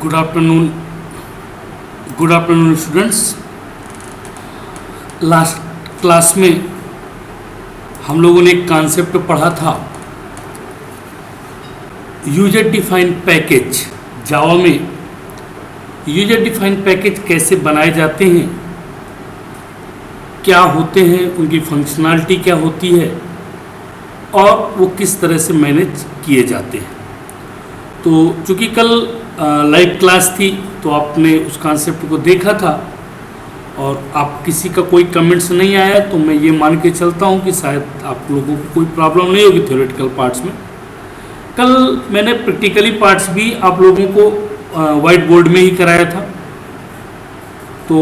Good afternoon students. Last class में हम लोगों ने एक कॉन्सेप्ट पढ़ा था, यूजर डिफाइंड पैकेज। जावा में यूजर डिफाइंड पैकेज कैसे बनाए जाते हैं, क्या होते हैं, उनकी फंक्शनैलिटी क्या होती है और वो किस तरह से मैनेज किए जाते हैं। तो चूँकि कल लाइव क्लास थी तो आपने उस कॉन्सेप्ट को देखा था और आप किसी का कोई कमेंट्स नहीं आया, तो मैं ये मान के चलता हूँ कि शायद आप लोगों को कोई प्रॉब्लम नहीं होगी थ्योरेटिकल पार्ट्स में। कल मैंने प्रैक्टिकली पार्ट्स भी आप लोगों को वाइट बोर्ड में ही कराया था, तो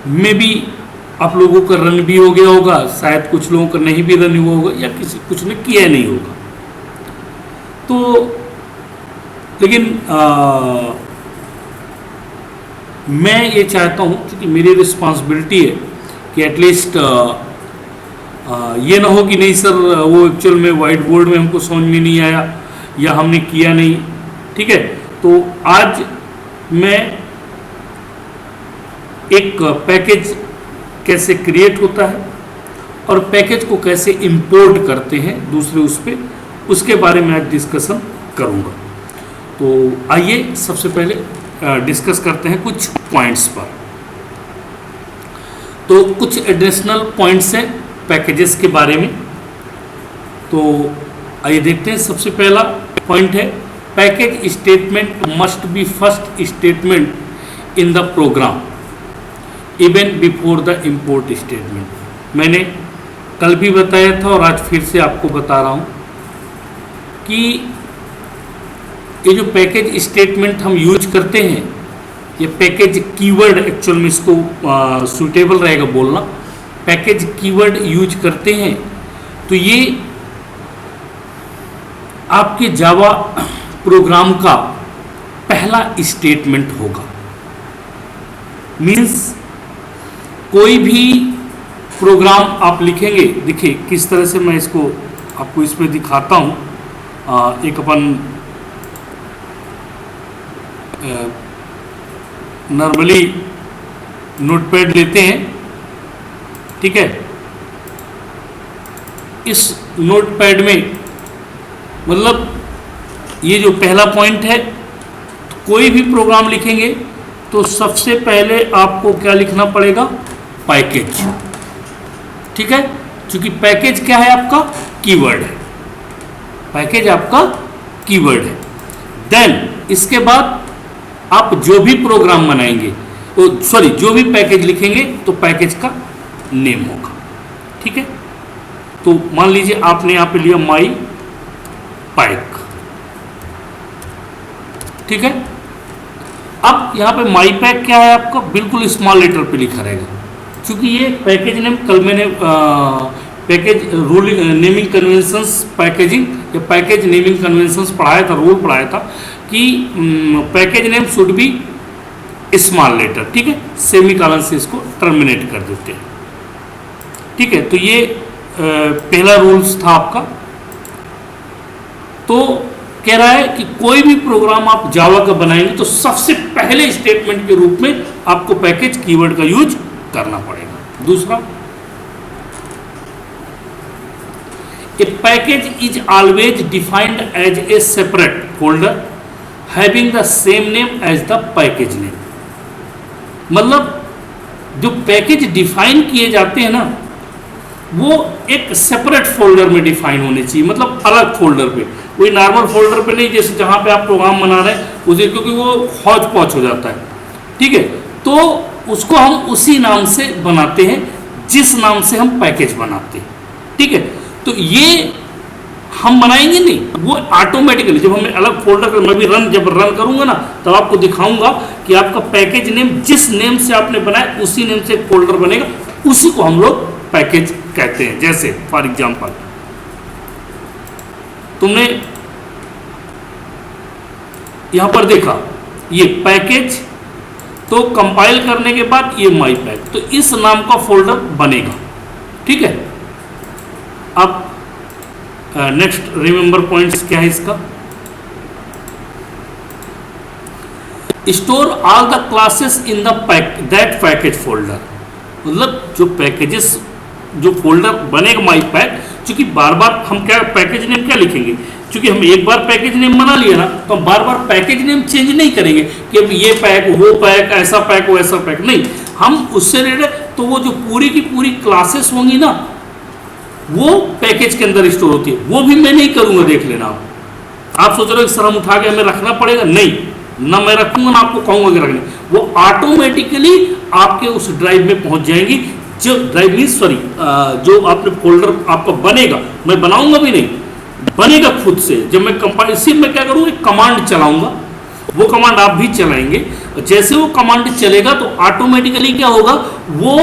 मे भी आप लोगों का रन भी हो गया होगा, शायद कुछ लोगों का नहीं भी रन हुआ होगा या कुछ ने किया नहीं होगा। तो लेकिन मैं ये चाहता हूँ कि मेरी रिस्पॉन्सिबिलिटी है कि एटलीस्ट ये ना हो कि नहीं सर वो एक्चुअल में वाइट बोर्ड में हमको समझ में नहीं आया या हमने किया नहीं। ठीक है, तो आज मैं एक पैकेज कैसे क्रिएट होता है और पैकेज को कैसे इंपोर्ट करते हैं दूसरे उस पर, उसके बारे में आज डिस्कशन करूंगा। तो आइए सबसे पहले डिस्कस करते हैं कुछ पॉइंट्स पर। तो कुछ एडिशनल पॉइंट्स हैं पैकेजेस के बारे में, तो आइए देखते हैं। सबसे पहला पॉइंट है, package statement must be first statement in the program even before the import statement. मैंने कल भी बताया था और आज फिर से आपको बता रहा हूँ कि ये जो पैकेज स्टेटमेंट हम यूज करते हैं, ये पैकेज कीवर्ड एक्चुअल में इसको सूटेबल रहेगा बोलना, पैकेज कीवर्ड यूज करते हैं, तो ये आपके जावा प्रोग्राम का पहला स्टेटमेंट होगा। मीन्स कोई भी प्रोग्राम आप लिखेंगे, देखिए किस तरह से मैं इसको आपको इसमें दिखाता हूँ। एक अपन नॉर्मली नोटपैड लेते हैं, ठीक है। इस नोटपैड में मतलब ये जो पहला पॉइंट है, तो कोई भी प्रोग्राम लिखेंगे तो सबसे पहले आपको क्या लिखना पड़ेगा, पैकेज। ठीक है, क्योंकि पैकेज क्या है, आपका कीवर्ड है, पैकेज आपका कीवर्ड है। देन इसके बाद आप जो भी प्रोग्राम बनाएंगे, जो भी पैकेज लिखेंगे तो पैकेज का नेम होगा। ठीक है, तो मान लीजिए आपने यहाँ पे लिया माई पैक। ठीक है, अब यहाँ पे माई पैक क्या है आपका, बिल्कुल स्मॉल लेटर पे लिखा रहेगा, क्योंकि ये पैकेज नेम कल मैंने package rule naming conventions packaging या पैकेज नेमिंग कन्वेंशंस पढ़ाया था, रूल पढ़ाया था कि package name should be small letter. ठीक है, सेमीकोलन से इसको टर्मिनेट कर देते हैं। ठीक है, तो ये पहला रूल्स था आपका। तो कह रहा है कि कोई भी प्रोग्राम आप जावा का बनाएंगे तो सबसे पहले स्टेटमेंट के रूप में आपको पैकेज कीवर्ड का यूज करना पड़ेगा। दूसरा, a package is always defined as a separate folder having the same name as the package name. मतलब जो पैकेज डिफाइन किए जाते हैं ना, वो एक सेपरेट फोल्डर में डिफाइन होने चाहिए, मतलब अलग फोल्डर पे, कोई नॉर्मल फोल्डर पे नहीं, जैसे जहाँ पे आप प्रोग्राम बना रहे हैं उसे, क्योंकि वो हौच पौच हो जाता है। ठीक है, तो उसको हम उसी नाम से बनाते हैं जिस नाम से हम पैकेज बनाते हैं। ठीक है, तो ये हम बनाएंगे नहीं, वो ऑटोमेटिकली जब हमें अलग फोल्डर कर, मैं भी जब रन करूंगा ना तब आपको दिखाऊंगा कि आपका पैकेज नेम जिस नेम से आपने बनाया उसी नेम से एक फोल्डर बनेगा, उसी को हम लोग पैकेज कहते हैं। जैसे फॉर एग्जांपल तुमने यहां पर देखा ये पैकेज, तो कंपाइल करने के बाद ये माई पैक, तो इस नाम का फोल्डर बनेगा। ठीक है, अब नेक्स्ट रिमेंबर पॉइंट्स क्या है इसका, store all the classes in the that package folder, मतलब जो पैकेजेस जो फोल्डर बनेगा माई पैक, क्योंकि बार बार हम क्या पैकेज नेम क्या लिखेंगे, क्योंकि हम एक बार पैकेज नेम बना लिया ना तो हम बार बार पैकेज नेम चेंज नहीं करेंगे कि अब ये पैक वो पैक ऐसा पैक वो ऐसा पैक, नहीं, हम उससे रिलेटेड तो वो जो पूरी की पूरी क्लासेस होंगी ना वो पैकेज के अंदर स्टोर होती है, वो भी मैं नहीं करूंगा, देख लेना आप सोच रहे हो सर हम उठा के हमें रखना पड़ेगा, नहीं, ना मैं रखूंगा ना आपको कहूंगा कि रखने, वो ऑटोमेटिकली आपके उस ड्राइव में पहुंच जाएंगी, जो ड्राइव मीन सॉरी जो आपने फोल्डर आपका बनेगा, मैं बनाऊंगा भी नहीं, बनेगा खुद से। जब मैं कंपाइल सिर्फ मैं क्या करूँगा कमांड चलाऊंगा, वो कमांड आप भी चलाएंगे, जैसे वो कमांड चलेगा तो ऑटोमेटिकली क्या होगा, वो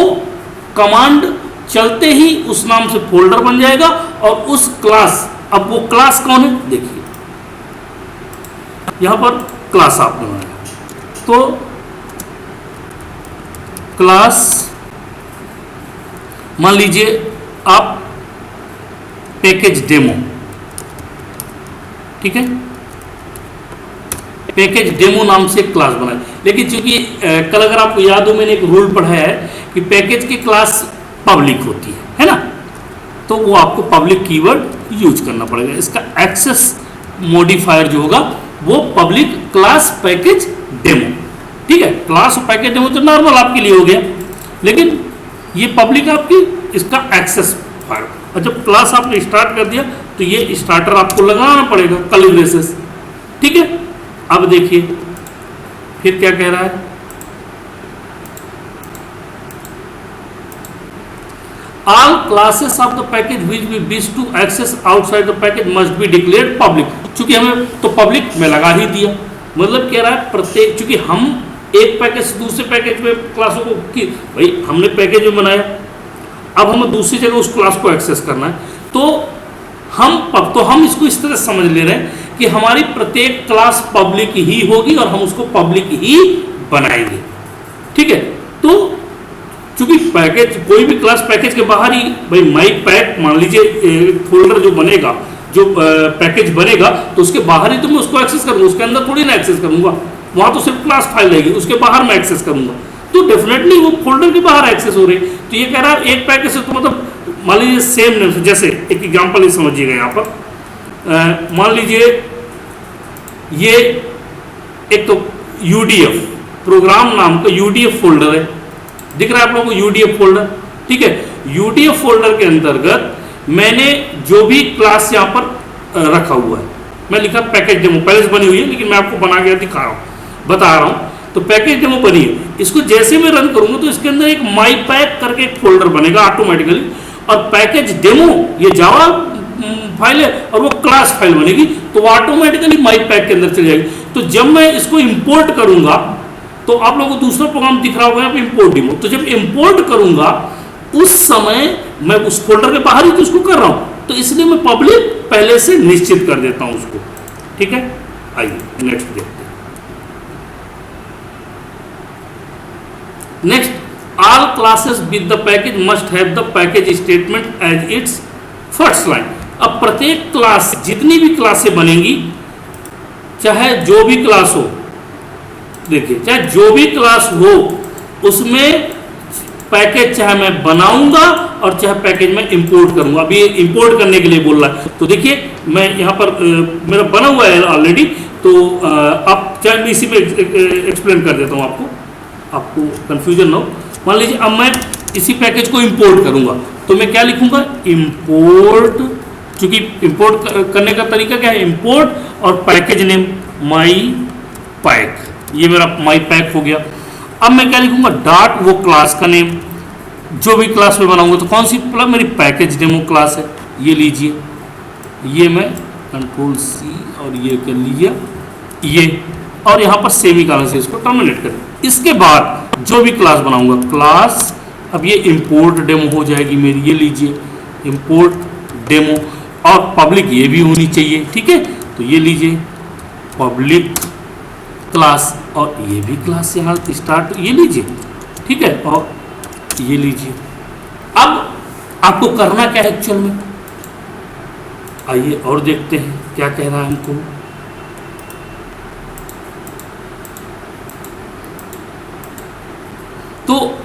कमांड चलते ही उस नाम से फोल्डर बन जाएगा और उस क्लास, अब वो क्लास कौन है देखिए यहां पर क्लास आपने बनाया तो क्लास मान लीजिए आप पैकेज डेमो, ठीक है, पैकेज डेमो नाम से क्लास बनाए, लेकिन चूंकि कल अगर आपको याद हो मैंने एक रूल पढ़ाया है कि पैकेज की क्लास पब्लिक होती है ना, तो वो आपको पब्लिक कीवर्ड यूज करना पड़ेगा, इसका एक्सेस मॉडिफायर जो होगा वो पब्लिक क्लास पैकेज डेमो, ठीक है, क्लास पैकेज डेमो तो नॉर्मल आपके लिए हो गया, लेकिन ये पब्लिक आपकी इसका एक्सेस फायर, और जब क्लास आपने स्टार्ट कर दिया तो ये स्टार्टर आपको लगाना पड़ेगा कर्ली ब्रेसेस, ठीक है। अब देखिए फिर क्या कह रहा है, all classes of the package which we wish to access outside the package must be declared public, चूंकि हमें तो पब्लिक में लगा ही दिया, मतलब कह रहा है प्रत्येक, चूंकि हम एक पैकेज से दूसरे पैकेज में क्लासों को की भाई हमने पैकेज में बनाया, अब हमें दूसरी जगह उस क्लास को एक्सेस करना है, तो हम इसको इस तरह समझ ले रहे हैं कि हमारी प्रत्येक क्लास पब्लिक ही होगी और हम उसको पब्लिक ही बनाएंगे, ठीक है। तो चूंकि पैकेज कोई भी क्लास पैकेज के बाहर ही, भाई माई पैक मान लीजिए फोल्डर जो बनेगा जो पैकेज बनेगा तो उसके बाहर ही तो मैं उसको एक्सेस करूंगा, उसके अंदर थोड़ी ना एक्सेस करूंगा, वहां तो सिर्फ क्लास फाइल रहेगी, उसके बाहर मैं एक्सेस करूंगा, तो डेफिनेटली वो फोल्डर के बाहर एक्सेस हो रही है। तो ये कह रहा है एक पैकेज से तो मतलब मान लीजिए सेम नेम से, जैसे एक एग्जाम्पल ही समझिएगा यहाँ पर मान लीजिए ये एक तो यूडीएफ प्रोग्राम नाम का यूडीएफ फोल्डर है, दिख रहा है आप लोगों को यूडीएफ फोल्डर, ठीक है, यूडीएफ फोल्डर के अंतर्गत मैंने जो भी क्लास यहाँ पर रखा हुआ है, मैं लिखा पैकेज डेमो, पहले से बनी हुई है लेकिन मैं आपको बना के दिखा रहा हूँ, बता रहा हूँ, तो पैकेज डेमो बनी है, इसको जैसे मैं रन करूंगा तो इसके अंदर एक माई पैक करके एक फोल्डर बनेगा ऑटोमेटिकली, और पैकेज डेमो ये जावा फाइल है और वो क्लास फाइल बनेगी, तो वो ऑटोमेटिकली माई पैक के अंदर चली जाएगी। तो जब मैं इसको इंपोर्ट करूंगा तो आप लोगों को दूसरा प्रोग्राम दिख रहा होगा यहाँ पे इंपोर्ट डेमो, तो जब इंपोर्ट करूंगा उस समय मैं उस फोल्डर के बाहर ही तो उसको कर रहा हूं, तो इसलिए मैं पब्लिक पहले से निश्चित कर देता हूं उसको, ठीक है। आइए नेक्स्ट देखते हैं। Next, all classes with the package must have the package statement as its first line. अब प्रत्येक क्लास, जितनी भी क्लासें बनेंगी, चाहे जो भी क्लास हो, देखिए चाहे जो भी क्लास हो उसमें पैकेज चाहे मैं बनाऊंगा और चाहे पैकेज में इंपोर्ट करूंगा। अभी इंपोर्ट करने के लिए बोल रहा है, तो देखिए मैं यहाँ पर मेरा बना हुआ है ऑलरेडी, तो आप चाहे मैं इसी पे एक्सप्लेन कर देता हूँ आपको कंफ्यूजन ना हो। मान लीजिए अब मैं इसी पैकेज को इंपोर्ट करूंगा तो मैं क्या लिखूंगा, इंपोर्ट, चूंकि इंपोर्ट करने का तरीका क्या है, इंपोर्ट और पैकेज नेम माई पैक, ये मेरा माई पैक हो गया। अब मैं क्या लिखूंगा, डॉट वो क्लास का नेम, जो भी क्लास में बनाऊंगा, तो कौन सी क्लास, मेरी पैकेज डेमो क्लास है, ये लीजिए, ये मैं कंट्रोल सी और ये कर लिया ये, और यहाँ पर सेमीकोलन से इसको टर्मिनेट करें। इसके बाद जो भी क्लास बनाऊंगा क्लास, अब ये इंपोर्ट डेमो हो जाएगी मेरी, ये लीजिए इंपोर्ट डेमो, और पब्लिक ये भी होनी चाहिए, ठीक है, तो ये लीजिए पब्लिक क्लास, और ये भी क्लास यहाँ स्टार्ट, ये लीजिए, ठीक है, और ये लीजिए। अब आपको करना क्या है एक्चुअल में, आइए और देखते हैं क्या कह रहा है हमको।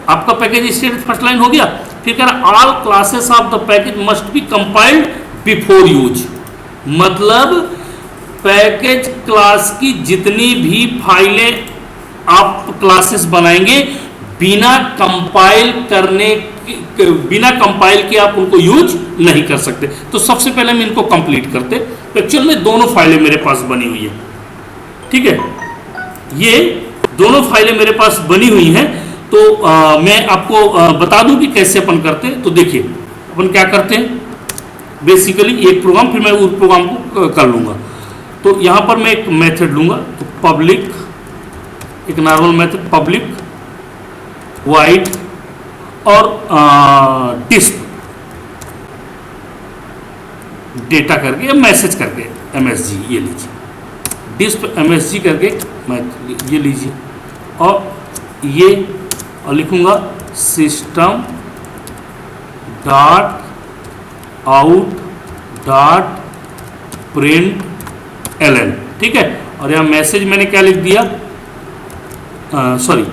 आपका पैकेज स्टेट फर्स्ट लाइन हो गया। फिर कह रहा all classes of the package must be compiled before use, मतलब पैकेज क्लास की जितनी भी फाइलें आप क्लासेस बनाएंगे बिना कंपाइल के आप उनको यूज नहीं कर सकते। तो सबसे पहले हम इनको कंप्लीट करते। तो एक्चुअल में दोनों फाइलें मेरे पास बनी हुई है, ठीक है, ये दोनों फाइलें मेरे पास बनी हुई हैं। तो मैं आपको बता दूं कि कैसे अपन करते हैं। तो देखिए अपन क्या करते हैं, बेसिकली एक प्रोग्राम, फिर मैं उस प्रोग्राम को कर लूंगा। तो यहां पर मैं एक मेथड लूंगा, तो पब्लिक, एक नॉर्मल मेथड पब्लिक वाइड और डिस्प डेटा करके या मैसेज करके MSG, ये लीजिए डिस्प MSG करके मैं ये लीजिए, और ये और लिखूंगा system dot out dot print LN, ठीक है। और यहाँ मैसेज मैंने क्या लिख दिया, सॉरी,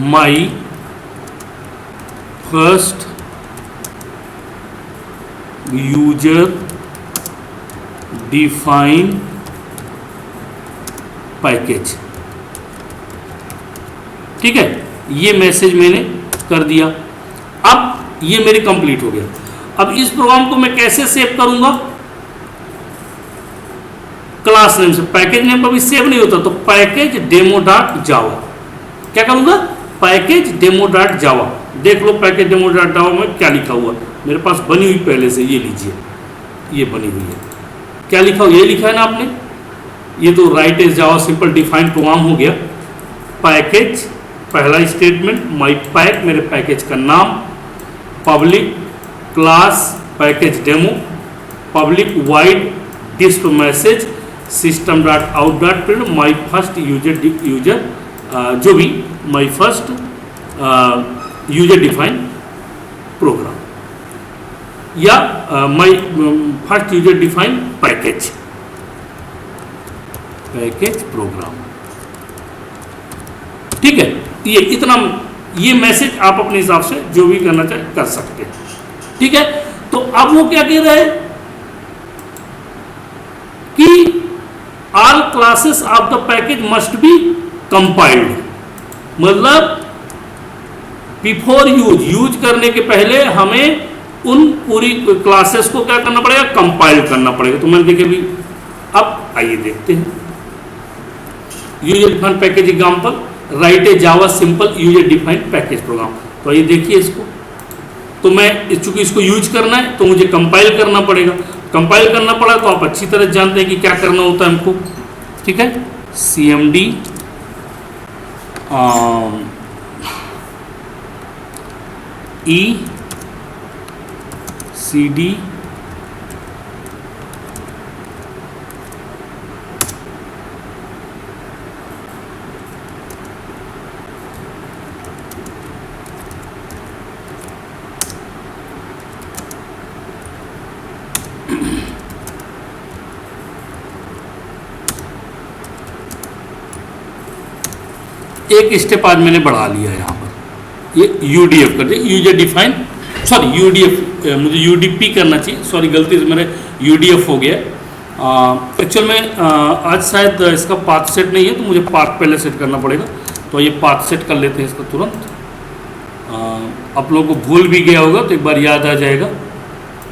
माई फर्स्ट यूजर डिफाइन पैकेज, ठीक है, ये मैसेज मैंने कर दिया। अब ये मेरी कंप्लीट हो गया। अब इस प्रोग्राम को मैं कैसे सेव करूंगा, क्लास नेम से। पैकेज नेम अभी सेव नहीं होता, तो पैकेज डेमो डॉट जावा, क्या करूंगा, पैकेज डेमो डॉट जावा। देख लो पैकेज डेमो डॉट जावा में क्या लिखा हुआ, मेरे पास बनी हुई पहले से, ये लीजिए, ये बनी हुई है। क्या लिखा हुआ, ये लिखा है ना आपने, ये तो right as Java simple define program हो गया। पैकेज पहला स्टेटमेंट, माई पैक मेरे पैकेज का नाम, public class package demo, public void disp message, system dot out dot print my first user जो भी my first user define program, या my first user define package program, ठीक है। ये इतना, ये मैसेज आप अपने हिसाब से जो भी करना चाहे कर सकते हैं, ठीक है। तो अब वो क्या कह रहा है कि all classes of the package must be compiled, मतलब बिफोर यूज करने के पहले हमें उन पूरी क्लासेस को क्या करना पड़ेगा, कंपाइल करना पड़ेगा। तो मैंने देखिए अभी, अब आइए देखते हैं user defined package example, right a Java simple user defined package program. तो ये देखिए इसको, तो मैं चूंकि इसको यूज करना है तो मुझे कंपाइल करना पड़ेगा। कंपाइल करना पड़ा तो आप अच्छी तरह जानते हैं कि क्या करना होता है हमको, ठीक है। CMD ECD एक स्टेप आज मैंने बढ़ा लिया यहाँ पर, ये UDF कर दिया, यूजर डिफाइन, सॉरी UDF, मुझे UDP करना चाहिए, सॉरी गलती से मेरे UDF हो गया। एक्चुअल में आज शायद इसका पाथ सेट नहीं है, तो मुझे पाथ पहले सेट करना पड़ेगा। तो ये पाथ सेट कर लेते हैं इसका तुरंत। आप लोगों को भूल भी गया होगा तो एक बार याद आ जाएगा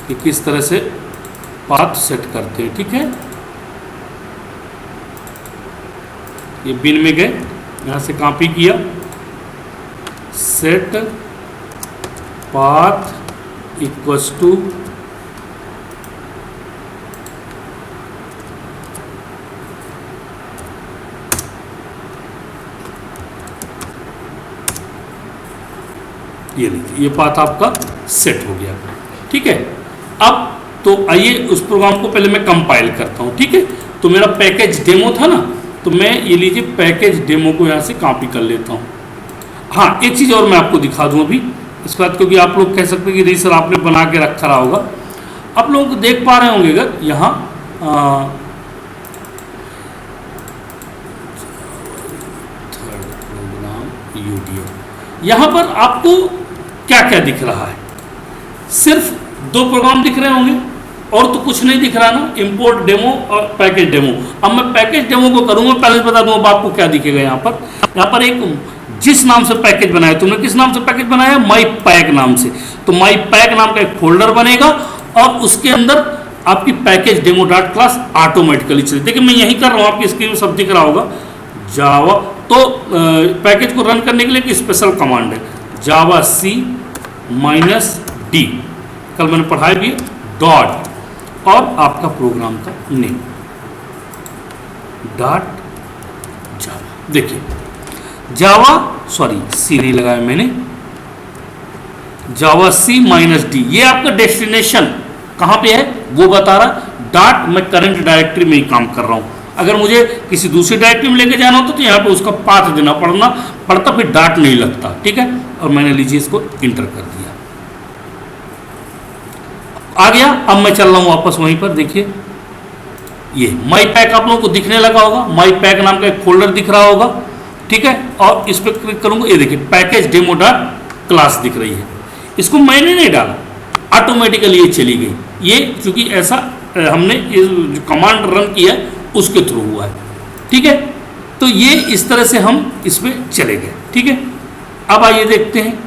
कि किस तरह से पाथ सेट करते हैं, ठीक है। ये बिन में गए, यहाँ से कॉपी किया, सेट पाथ इक्वल्स टू ये लीजिए, ये पाथ आपका सेट हो गया, ठीक है। अब तो आइए उस प्रोग्राम को पहले मैं कंपाइल करता हूँ, ठीक है। तो मेरा पैकेज डेमो था ना, तो मैं ये लीजिए पैकेज डेमो को यहाँ से कॉपी कर लेता हूँ। हाँ, एक चीज़ और मैं आपको दिखा दूँ अभी इसके बाद, क्योंकि आप लोग कह सकते हैं कि सर आपने बना के रखा रहा होगा। आप लोग देख पा रहे होंगे अगर यहाँ थर्ड प्रोग्राम यूडीओ। यहाँ पर आपको क्या क्या दिख रहा है? सिर्फ दो प्रोग्राम दिख रहे होंगे और तो कुछ नहीं दिख रहा ना, इंपोर्ट डेमो और पैकेज डेमो। अब मैं पैकेज डेमो को करूँगा, पहले बता दूंगा आपको क्या दिखेगा। यहाँ पर एक जिस नाम से पैकेज बनाया, तुमने किस नाम से पैकेज बनाया? माई पैक नाम से। तो माई पैक नाम का एक फोल्डर बनेगा और उसके अंदर आपकी package demo dot class automatically चले। देखिए मैं यही कर रहा हूँ, आपकी स्क्रीन में सब दिख रहा होगा। जावा तो पैकेज को रन करने के लिए एक स्पेशल कमांड है, जावा सी -d, कल मैंने पढ़ाया भी, डॉट और आपका प्रोग्राम का नेम डॉट जावा। देखिए जावा, सॉरी सी नहीं लगाया मैंने, जावा सी -d, ये आपका डेस्टिनेशन कहाँ पे है वो बता रहा। डॉट मैं करंट डायरेक्टरी में ही काम कर रहा हूँ। अगर मुझे किसी दूसरी डायरेक्टरी में लेके जाना होता तो यहाँ पे उसका पाथ देना पड़ता, फिर डॉट नहीं लगता। ठीक है, और मैंने लीजिए इसको इंटर कर दिया, आ गया। अब मैं चल रहा हूँ वापस वहीं पर। देखिए ये माई पैक आप लोगों को दिखने लगा होगा, माई पैक नाम का एक फोल्डर दिख रहा होगा। ठीक है, और इस पर क्लिक करूंगा, ये देखिए पैकेज डेमो डॉट क्लास दिख रही है। इसको मैंने नहीं डाला, ऑटोमेटिकली ये चली गई। ये क्योंकि ऐसा हमने ये जो कमांड रन किया उसके थ्रू हुआ है। ठीक है, तो ये इस तरह से हम इसमें चले गए। ठीक है, अब आइए देखते हैं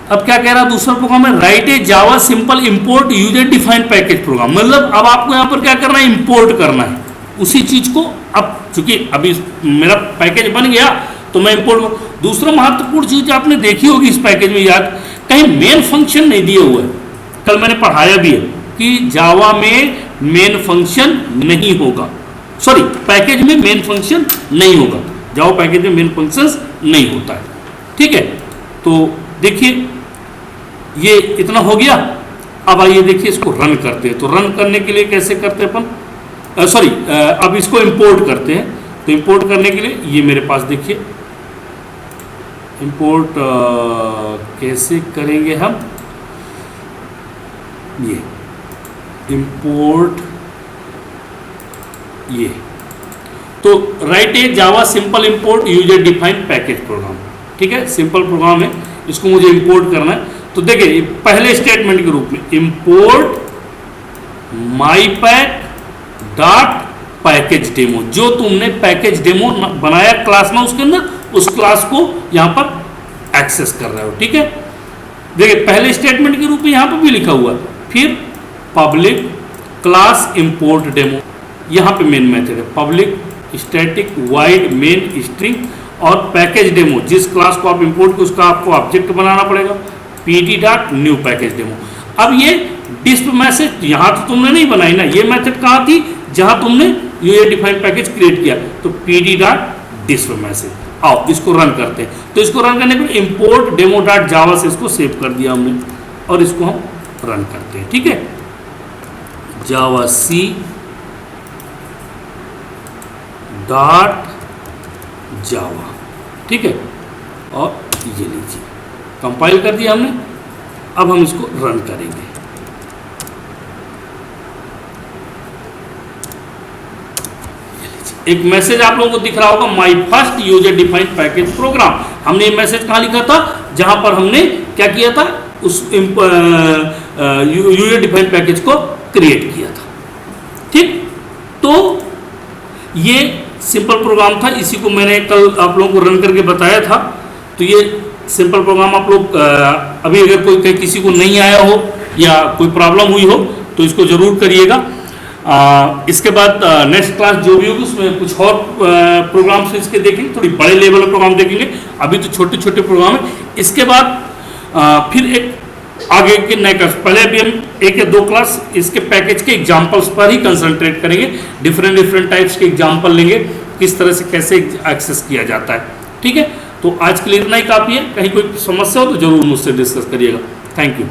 अब क्या कह रहा है दूसरा प्रोग्राम है, right a Java simple import user defined package program. मतलब अब आपको यहाँ पर क्या करना है, इंपोर्ट करना है उसी चीज को। अब चूंकि अभी मेरा पैकेज बन गया तो मैं इंपोर्ट। दूसरा महत्वपूर्ण चीज आपने देखी होगी इस पैकेज में, याद कहीं मेन फंक्शन नहीं दिए हुए। कल मैंने पढ़ाया भी है कि जावा में मेन फंक्शन नहीं होगा, सॉरी पैकेज में मेन फंक्शन नहीं होगा, जावा पैकेज में मेन फंक्शंस नहीं होता है। ठीक है, तो देखिए ये इतना हो गया। अब आइए देखिए इसको रन करते हैं। तो रन करने के लिए कैसे करते हैं अपन, सॉरी अब इसको इंपोर्ट करते हैं। तो इंपोर्ट करने के लिए ये मेरे पास देखिए इंपोर्ट कैसे करेंगे हम, ये इंपोर्ट, ये तो right a Java simple import user defined package program. ठीक है, सिंपल प्रोग्राम है, इसको मुझे इंपोर्ट करना है। तो देखिए पहले स्टेटमेंट के रूप में इंपोर्ट माई पैक डॉट पैकेज डेमो, जो तुमने पैकेज डेमो बनाया क्लास में उसके अंदर, उस क्लास को यहां पर एक्सेस कर रहे हो। ठीक है, देखिए पहले स्टेटमेंट के रूप में यहां पर भी लिखा हुआ है, फिर पब्लिक क्लास इंपोर्ट डेमो, यहां पे मेन मेथड है public static wide main string, और पैकेज डेमो जिस क्लास को आप इंपोर्ट कर उसका आपको ऑब्जेक्ट बनाना पड़ेगा, pd dot new package demo. अब ये डिस्प मैसेज यहां तो तुमने नहीं बनाई ना, ये मेथड कहां थी, जहां तुमने यूजर डिफाइंड पैकेज क्रिएट किया। तो pd डॉट डिस्प मैसेज, आओ इसको रन करते हैं। तो इसको रन करने पर इंपोर्ट डेमो डॉट जावा से इसको सेव कर दिया हमने, और इसको हम रन करते हैं। ठीक है, जावा सी डॉट जावा। ठीक है, और ये लीजिए कंपाइल कर दिया हमने। अब हम इसको रन करेंगे। एक मैसेज आप लोगों को दिख रहा होगा, my first user defined package program. हमने ये मैसेज कहाँ लिखा था, जहां पर हमने क्या किया था, उस यूजर डिफाइंड पैकेज को क्रिएट किया था। ठीक, तो ये सिंपल प्रोग्राम था, इसी को मैंने कल आप लोगों को रन करके बताया था। तो ये सिंपल प्रोग्राम आप लोग अभी अगर कोई किसी को नहीं आया हो या कोई प्रॉब्लम हुई हो तो इसको ज़रूर करिएगा। इसके बाद नेक्स्ट क्लास जो भी होगी उसमें कुछ और प्रोग्राम्स इसके देखेंगे, थोड़ी बड़े लेवल के प्रोग्राम देखेंगे। अभी तो छोटे छोटे प्रोग्राम है। इसके बाद फिर एक आगे के नए क्लास, पहले अभी हम एक या दो क्लास इसके पैकेज के एग्जांपल्स पर ही कंसंट्रेट करेंगे। डिफरेंट टाइप्स के एग्जांपल लेंगे, किस तरह से कैसे एक्सेस किया जाता है। ठीक है, तो आज के लिए इतना ही काफ़ी है। कहीं कोई समस्या हो तो जरूर मुझसे डिस्कस करिएगा। Thank you.